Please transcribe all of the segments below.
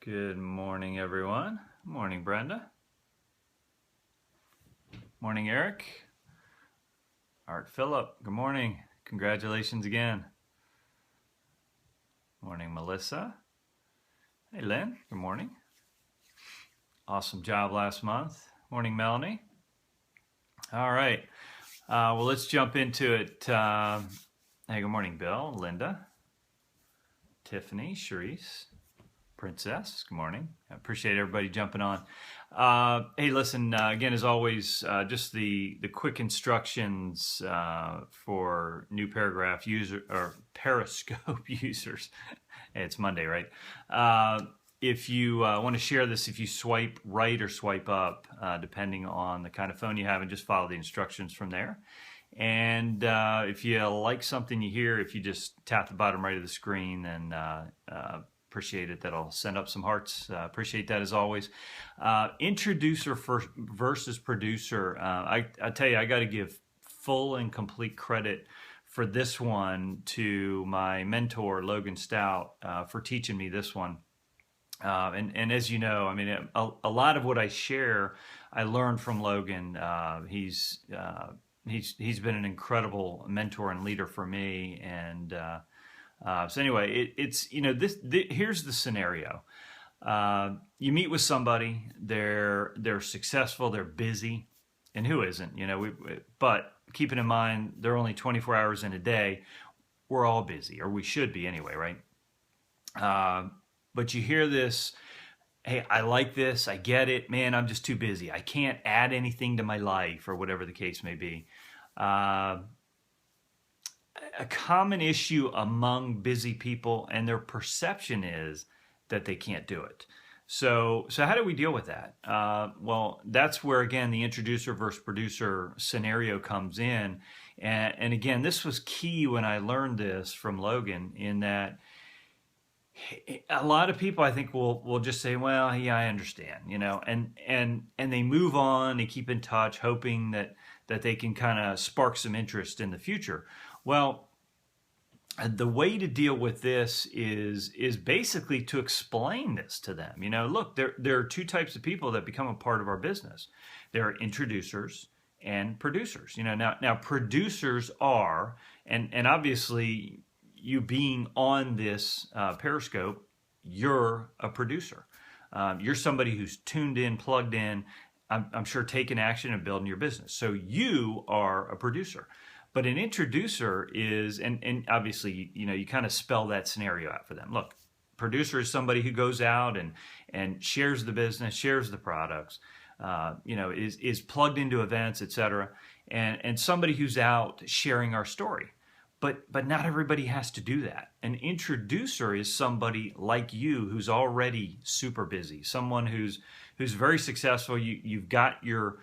Good morning, everyone. Morning, Brenda. Morning, Eric. Art Phillip, good morning. Congratulations again. Morning, Melissa. Hey, Lynn, good morning. Awesome job last month. Morning, Melanie. All right. Well, let's jump into it. Hey, good morning, Bill, Linda, Tiffany, Sharice, Princess, good morning. I appreciate everybody jumping on. Hey, listen, again, as always, just the quick instructions for new paragraph user or Periscope users. Hey, it's Monday, right? If you want to share this, if you swipe right or swipe up, depending on the kind of phone you have, and just follow the instructions from there. And if you like something you hear, if you just tap the bottom right of the screen, then appreciate it. That'll send up some hearts. Appreciate that as always. Introducer versus producer. I tell you, I got to give full and complete credit for this one to my mentor, Logan Stout, for teaching me this one. And as you know, I mean, a lot of what I share, I learned from Logan. He's been an incredible mentor and leader for me. And so anyway, it's here's the scenario. You meet with somebody, they're successful, they're busy, and who isn't? But keeping in mind they're only 24 hours in a day. We're all busy, or we should be anyway, right? But you hear this, hey, I like this, I get it, man, I'm just too busy. I can't add anything to my life, or whatever the case may be. A common issue among busy people, and their perception is that they can't do it. So how do we deal with that? Well, that's where, again, the introducer versus producer scenario comes in. And again, this was key when I learned this from Logan, in that a lot of people, I think, will just say, well, yeah, I understand, and they move on, they keep in touch, hoping that they can kind of spark some interest in the future. Well, the way to deal with this is basically to explain this to them. Look, there are two types of people that become a part of our business. There are introducers and producers. Now producers are, and obviously you being on this Periscope, you're a producer. You're somebody who's tuned in, plugged in, I'm sure taking action and building your business. So you are a producer. But an introducer is, and obviously, you kind of spell that scenario out for them. Look, producer is somebody who goes out and shares the business, shares the products, is plugged into events, etc. And somebody who's out sharing our story. But not everybody has to do that. An introducer is somebody like you who's already super busy, someone who's very successful. You've got your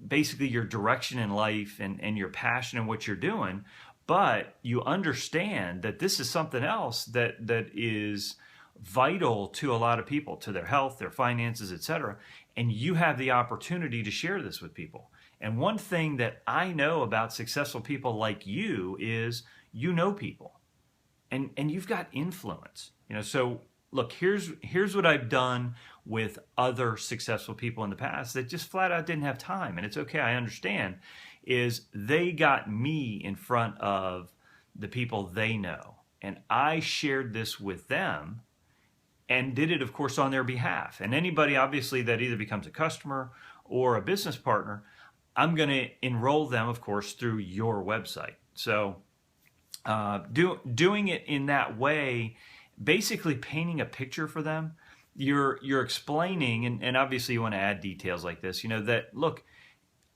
basically your direction in life and your passion in what you're doing, but you understand that this is something else that is vital to a lot of people, to their health, their finances, etc. And you have the opportunity to share this with people. And one thing that I know about successful people like you is you know people, and you've got influence. So look, here's what I've done with other successful people in the past that just flat out didn't have time, and it's okay, I understand, is they got me in front of the people they know, and I shared this with them and did it, of course, on their behalf. And anybody, obviously, that either becomes a customer or a business partner, I'm going to enroll them, of course, through your website. So doing it in that way, basically painting a picture for them, you're explaining, and obviously you want to add details like this, that, look,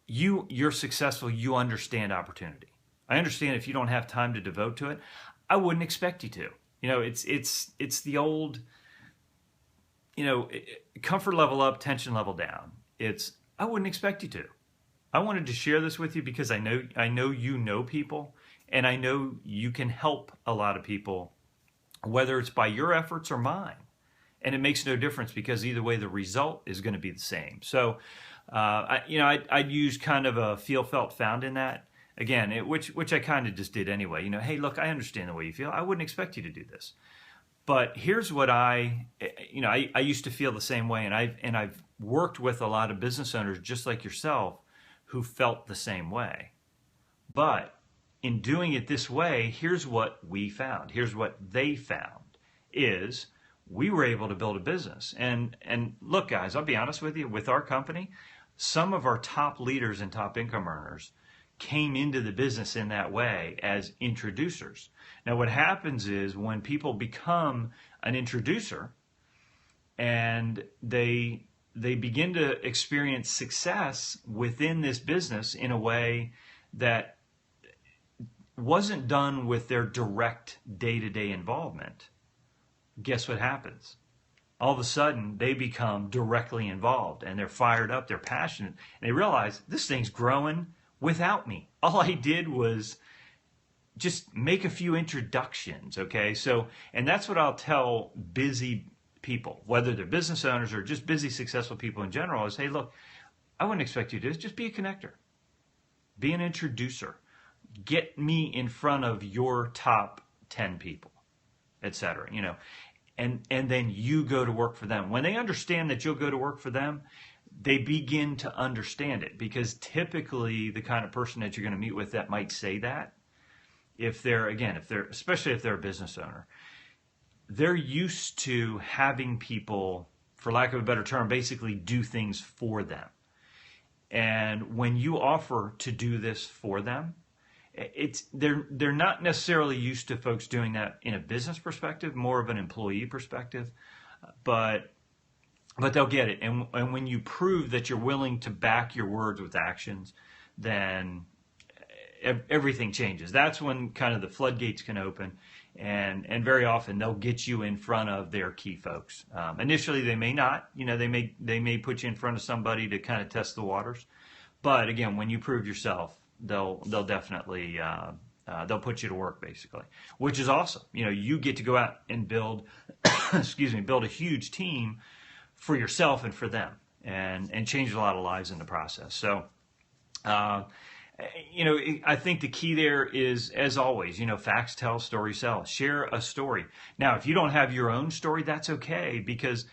you're successful, you understand opportunity. I understand if you don't have time to devote to it, I wouldn't expect you to. It's the old, comfort level up, tension level down. I wouldn't expect you to. I wanted to share this with you because I know you know people, and I know you can help a lot of people, whether it's by your efforts or mine. And it makes no difference, because either way the result is going to be the same. So, I'd use kind of a feel, felt, found in that. Again, which I kind of just did anyway. Hey, look, I understand the way you feel. I wouldn't expect you to do this. But here's what I used to feel the same way, and I've worked with a lot of business owners just like yourself who felt the same way. But in doing it this way, here's what we found. Here's what they found is we were able to build a business. And look, guys, I'll be honest with you, with our company, some of our top leaders and top income earners came into the business in that way as introducers. Now, what happens is when people become an introducer and they begin to experience success within this business in a way that wasn't done with their direct day-to-day involvement, guess what happens? All of a sudden, they become directly involved and they're fired up, they're passionate, and they realize this thing's growing without me. All I did was just make a few introductions, okay? So, and that's what I'll tell busy people, whether they're business owners or just busy, successful people in general, is, hey, look, I wouldn't expect you to just be a connector, be an introducer, get me in front of your top 10 people, etc. And then you go to work for them. When they understand that you'll go to work for them, they begin to understand it, because typically the kind of person that you're going to meet with that might say that, especially if they're a business owner, they're used to having people, for lack of a better term, basically do things for them. And when you offer to do this for them, they're not necessarily used to folks doing that in a business perspective, more of an employee perspective, but they'll get it. And when you prove that you're willing to back your words with actions, then everything changes. That's when kind of the floodgates can open, and very often they'll get you in front of their key folks. Initially, they may not. They may put you in front of somebody to kind of test the waters. But again, when you prove yourself, they'll definitely they'll put you to work, basically, which is awesome. You get to go out and build build a huge team for yourself and for them, and change a lot of lives in the process. So I think the key there is, as always, facts tell, stories sell. Share a story. Now, if you don't have your own story, that's okay, because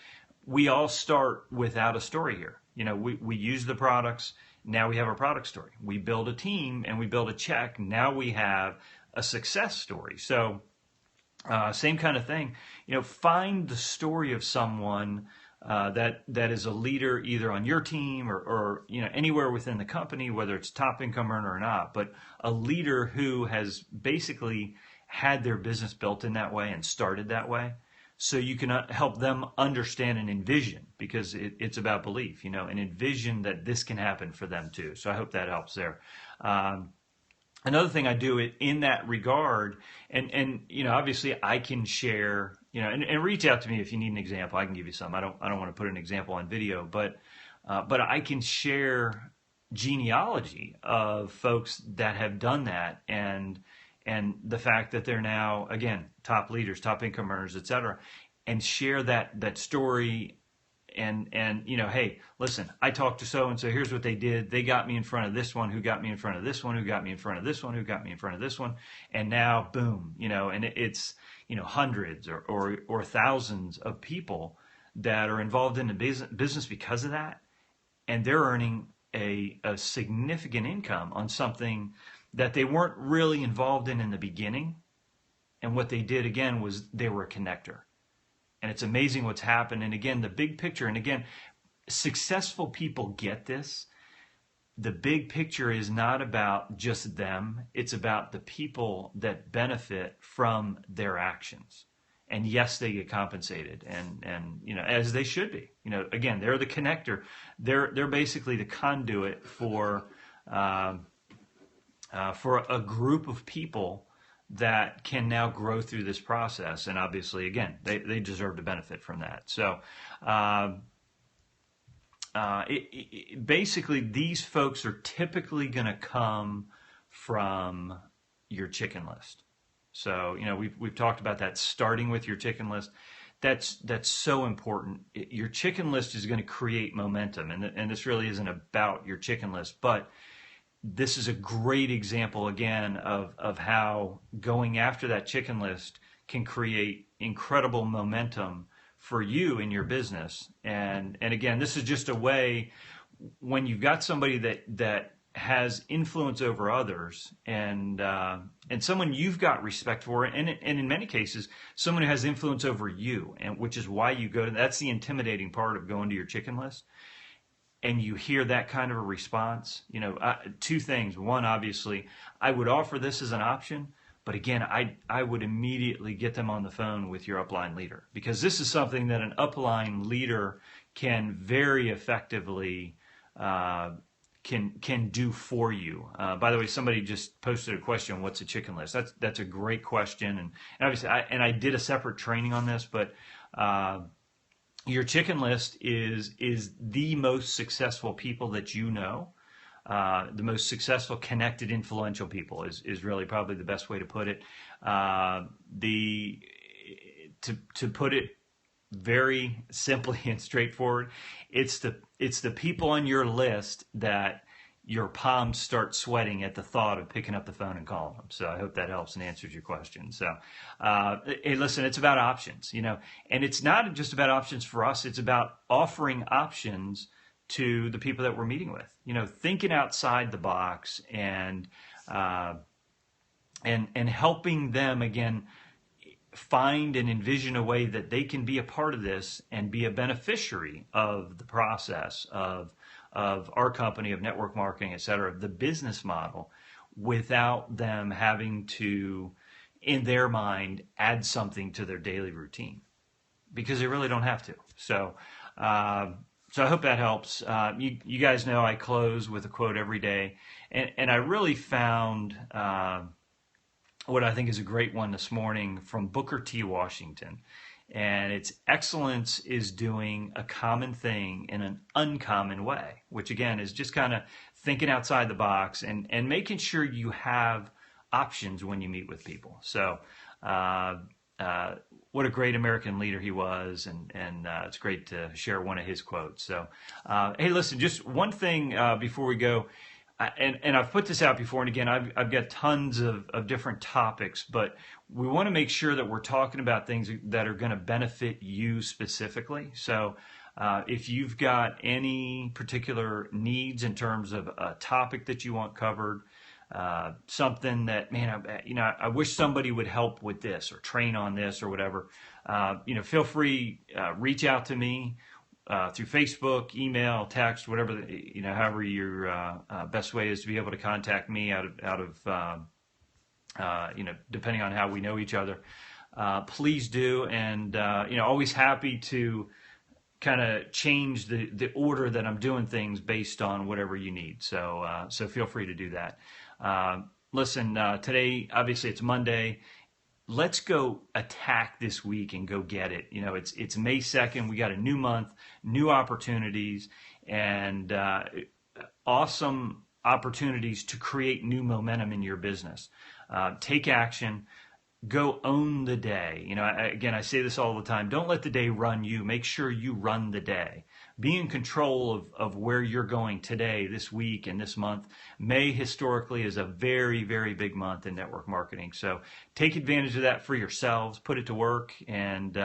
we all start without a story here. We use the products. Now we have a product story. We build a team and we build a check. Now we have a success story. So same kind of thing. Find the story of someone that is a leader either on your team or anywhere within the company, whether it's top income earner or not, but a leader who has basically had their business built in that way and started that way, so you can help them understand and envision, because it's about belief, and envision that this can happen for them too. So I hope that helps there. Another thing I do in that regard, and obviously I can share, and reach out to me if you need an example. I can give you some. I don't want to put an example on video, but I can share genealogy of folks that have done that, and the fact that they're now, again, top leaders, top income earners, et cetera, and share that story. And hey, listen, I talked to so-and-so, here's what they did. They got me in front of this one, who got me in front of this one, who got me in front of this one, who got me in front of this one. And now, boom, and it's, hundreds or thousands of people that are involved in the business because of that. And they're earning a significant income on something that they weren't really involved in the beginning. And what they did, again, was they were a connector. And it's amazing what's happened. And again, the big picture, and again, successful people get this. The big picture is not about just them. It's about the people that benefit from their actions. And yes, they get compensated, and as they should be. Again, they're the connector. They're basically the conduit for a group of people that can now grow through this process. And obviously, again, they deserve to benefit from that. So basically, these folks are typically going to come from your chicken list. So, we've talked about that, starting with your chicken list. That's so important. Your chicken list is going to create momentum. And this really isn't about your chicken list, but this is a great example, again, of how going after that chicken list can create incredible momentum for you in your business. And again, this is just a way when you've got somebody that has influence over others and someone you've got respect for, and in many cases, someone who has influence over you, and which is why you go to, that's the intimidating part of going to your chicken list. And you hear that kind of a response, two things. One, obviously, I would offer this as an option, but again, I would immediately get them on the phone with your upline leader, because this is something that an upline leader can very effectively can do for you. By the way, somebody just posted a question: what's a chicken list? That's a great question, and obviously, I did a separate training on this, but your chicken list is the most successful people that you know. The most successful, connected, influential people is really probably the best way to put it. To put it very simply and straightforward, it's the people on your list that your palms start sweating at the thought of picking up the phone and calling them. So I hope that helps and answers your question. So, hey, listen, it's about options, and it's not just about options for us. It's about offering options to the people that we're meeting with, thinking outside the box and helping them, again, find and envision a way that they can be a part of this and be a beneficiary of the process of our company, of network marketing, et cetera, the business model, without them having to, in their mind, add something to their daily routine, because they really don't have to. So I hope that helps. You guys know I close with a quote every day, and I really found what I think is a great one this morning from Booker T. Washington. And it's: excellence is doing a common thing in an uncommon way, which again is just kind of thinking outside the box and making sure you have options when you meet with people. So what a great American leader he was, and it's great to share one of his quotes. So hey, listen, just one thing before we go. And I've put this out before, and again, I've got tons of different topics, but we want to make sure that we're talking about things that are going to benefit you specifically. So if you've got any particular needs in terms of a topic that you want covered, something that, man, I wish somebody would help with this or train on this or whatever, feel free, reach out to me. Through Facebook, email, text, whatever, however your best way is to be able to contact me out of depending on how we know each other. Please do, and always happy to kind of change the order that I'm doing things based on whatever you need. So feel free to do that. Listen, today, obviously it's Monday. Let's go attack this week and go get it. It's May 2nd. We got a new month, new opportunities, and awesome opportunities to create new momentum in your business. Take action. Go own the day. Again, I say this all the time. Don't let the day run you. Make sure you run the day. Be in control of where you're going today, this week, and this month. May historically is a very, very big month in network marketing. So take advantage of that for yourselves. Put it to work, and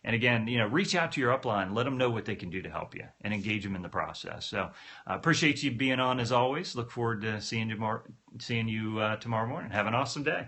again, reach out to your upline. Let them know what they can do to help you, and engage them in the process. So appreciate you being on as always. Look forward to seeing you tomorrow morning. Have an awesome day.